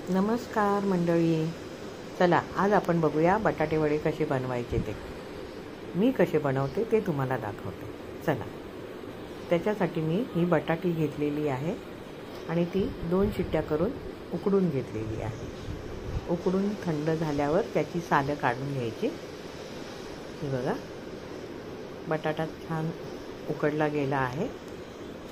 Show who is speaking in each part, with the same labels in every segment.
Speaker 1: नमस्कार मंडळी, चला आज आपण बघूया बटाटे वडे कसे बनवायचे ते. मी कसे बनवते ते तुम्हाला दाखवते. चला, त्याच्यासाठी मी ही बटाटी घेतलेली आहे आणि ती 2 शिट्ट्या करून उकडून घेतलेली आहे. उकडून थंड झाल्यावर त्याची सालं काढून घ्यायची. हे बघा, बटाटा छान उकडला गेला आहे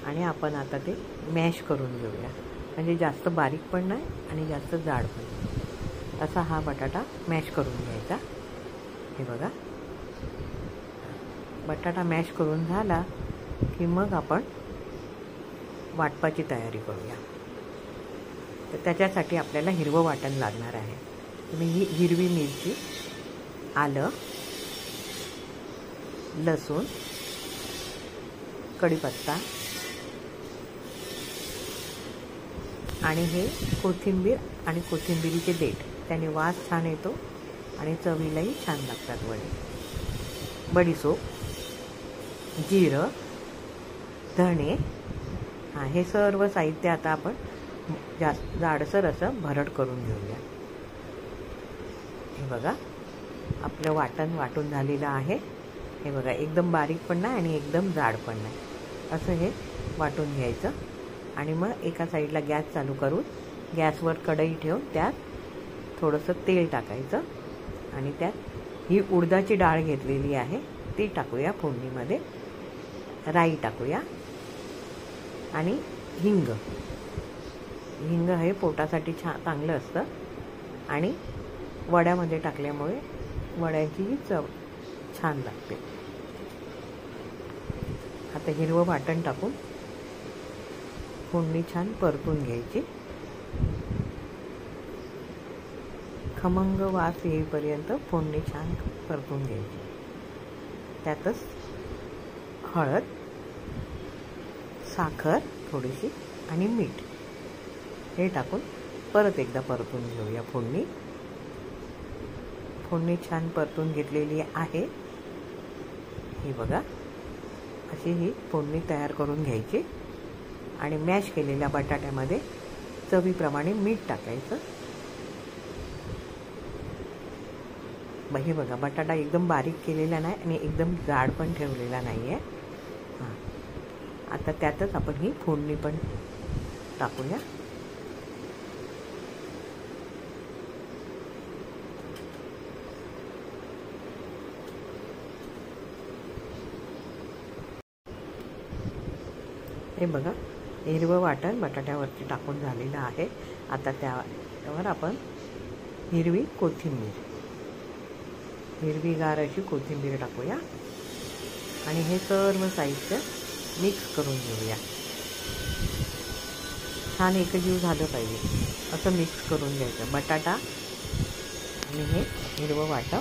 Speaker 1: आणि आपण आता ते मॅश करून घेऊया. म्हणजे जास्त बारीक पण नाही आणि जास्त जाड पण नाही, असा हा बटाटा मॅश करून घ्यायचा. हे बघा, बटाटा मॅश करून झाला की मग आपण वाटपाची तयारी करूया. तर त्याच्यासाठी आपल्याला हिरवं वाटण लागणार आहे. तुम्ही ही हिरवी मिरची, आलं, लसूण, कढीपत्ता आणि हे कोथिंबीर आणि कोथिंबिरीचे देठ, त्याने वास छान येतो आणि चवीलाही छान लागतात वडे. बडीशोप, जिरं, धणे, हे सर्व साहित्य आता आपण जास्त जाडसर असं भरड करून घेऊया. हे बघा, आपलं वाटण वाटून झालेलं आहे. हे बघा, एकदम बारीक पण नाही आणि एकदम जाड पण नाही, असं हे वाटून घ्यायचं. आणि मग एका साईडला गॅस चालू करून गॅसवर कढई ठेवून त्यात थोडंसं तेल टाकायचं आणि त्यात ही उडदाची डाळ घेतलेली आहे ती टाकूया फोडणीमध्ये. राई टाकूया आणि हिंग. हिंग हे पोटासाठी चांगलं असतं आणि वड्यामध्ये टाकल्यामुळे वड्याचीही चव छान लागते. आता हिरवं वाटण टाकून फोडणी छान परतून घ्यायची. खमंग वास येईपर्यंत फोडणी छान परतून घ्यायची. त्यातच हळद, साखर थोडीशी आणि मीठ हे टाकून परत एकदा परतून घेऊया फोडणी. फोडणी छान परतून घेतलेली आहे. ही बघा, अशी ही फोडणी तयार करून घ्यायची आणि मॅश केलेल्या बटाट्यामध्ये चवीप्रमाणे मीठ टाकायचं. हे बघा, बटाटा एकदम बारीक केलेला नाही आणि एकदम जाड पण ठेवलेला नाही आहे. आता त्यातच आपण ही फोडणी पण टाकूया. हे बघा, हिरवं वाटण बटाट्यावरती टाकून झालेलं आहे. आता त्यावर आपण हिरवी कोथिंबीर, हिरवीगार अशी कोथिंबीर टाकूया आणि हे सर्व साहित्य मिक्स करून घेऊया. छान एकजीव झालं पाहिजे असं मिक्स करून घ्यायचं. बटाटा आणि हे हिरवं वाटण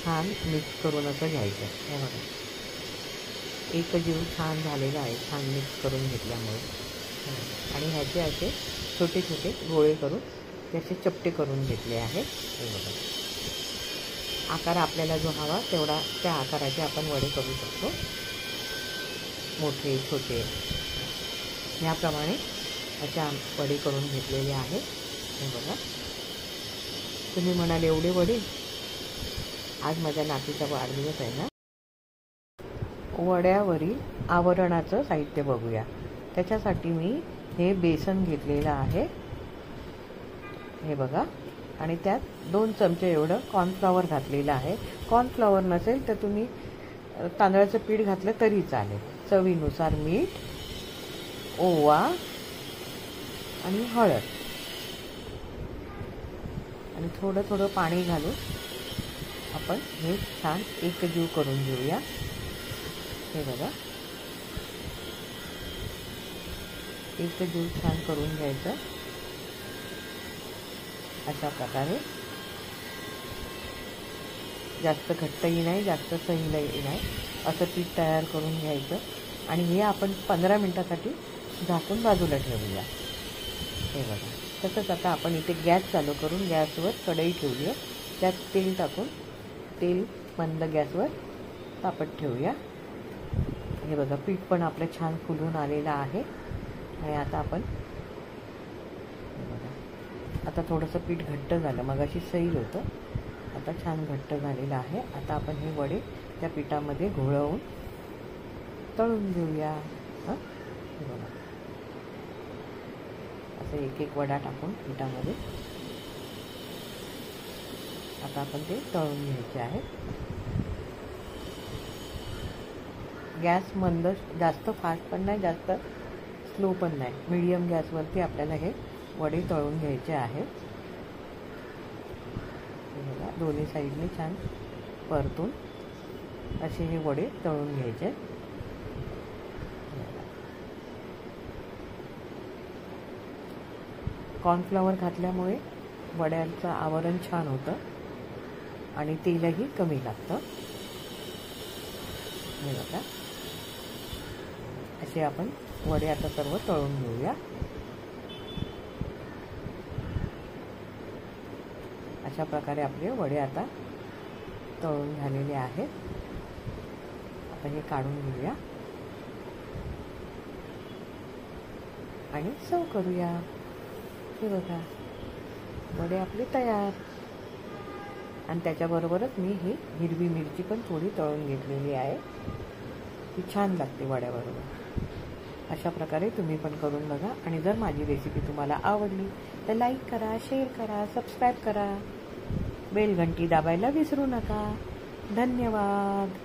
Speaker 1: छान मिक्स करून असं घ्यायचं. हे बघा, एकजीव छान झालेला आहे, छान मिक्स करून घेतल्यामुळे. आणि ह्याचे असे छोटे छोटे गोळे करून त्याचे चपटे करून घेतले आहेत. हे बघा, आकार आपल्याला जो हवा तेवढा त्या आकाराचे आपण वडे करू शकतो, मोठे छोटे. ह्याप्रमाणे अशा वडे करून घेतलेले आहेत. हे बघा, तुम्ही म्हणाल एवढे वडे? आज माझ्या नातीचा वाढदिवस आहे ना. वड्यावरील आवरणाचं साहित्य बघूया. त्याच्यासाठी मी हे बेसन घेतलेलं आहे. हे बघा, आणि त्यात 2 चमचे एवढं कॉर्नफ्लॉवर घातलेलं आहे. कॉर्नफ्लॉवर नसेल तर तुम्ही तांदळाचं पीठ घातलं तरी चालेल. चवीनुसार मीठ, ओवा आणि हळद आणि थोडं थोडं पाणी घालून आपण हे छान एकजीव करून घेऊया. हे बघा, एकजीव छान करून घ्यायचं अशा प्रकारे. जास्त घट्टही नाही, जास्त सहीलही नाही, असं पीठ तयार करून घ्यायचं. आणि हे आपण 15 मिनिटासाठी झाकून बाजूला ठेवूया. हे बघा, तसंच आता आपण इथे गॅस चालू करून गॅसवर कढई ठेवली आहे. त्यात तेल टाकून तेल मंद गॅसवर तापत ठेवूया. हे बघा, पीठ पण आपलं छान फुलून आलेलं आहे. आणि आता आपण आता थोडंसं पीठ घट्ट झालं, मगाशी सैल होतं, आता छान घट्ट झालेलं आहे. आता आपण हे वडे त्या पिठामध्ये घोळवून तळून घेऊया. बघा, असं एक एक वडा टाकून पिठामध्ये आता आपण ते तळून घ्यायचे आहे. गॅस मंद, जास्त फास्ट पण नाही, जास्त स्लो पण नाही, मीडियम गॅसवरती आपल्याला हे वडे तळून घ्यायचे आहेत. बघा, दोन्ही साईडने छान परतून असे हे वडे तळून घ्यायचे. कॉर्नफ्लॉवर घातल्यामुळे वड्यांचं आवरण छान होतं आणि तेलही कमी लागतं. हे बघा, असे आपण वडे आता सर्व तळून घेऊया. अशा प्रकारे आपले वडे आता तळून झालेले आहेत. आता हे काढून घेऊया आणि सर्व करूया. हे बघा, वडे आपले तयार. आणि त्याच्याबरोबरच मी ही हिरवी मिरची पण थोडी तळून घेतलेली आहे, ती छान लागते वड्याबरोबर. अशा प्रकारे तुम्ही पण करून बघा. आणि जर माझी रेसिपी तुम्हाला आवडली तर लाईक करा, शेअर करा, सबस्क्राईब करा, बेल घंटी दाबायला विसरू नका. धन्यवाद.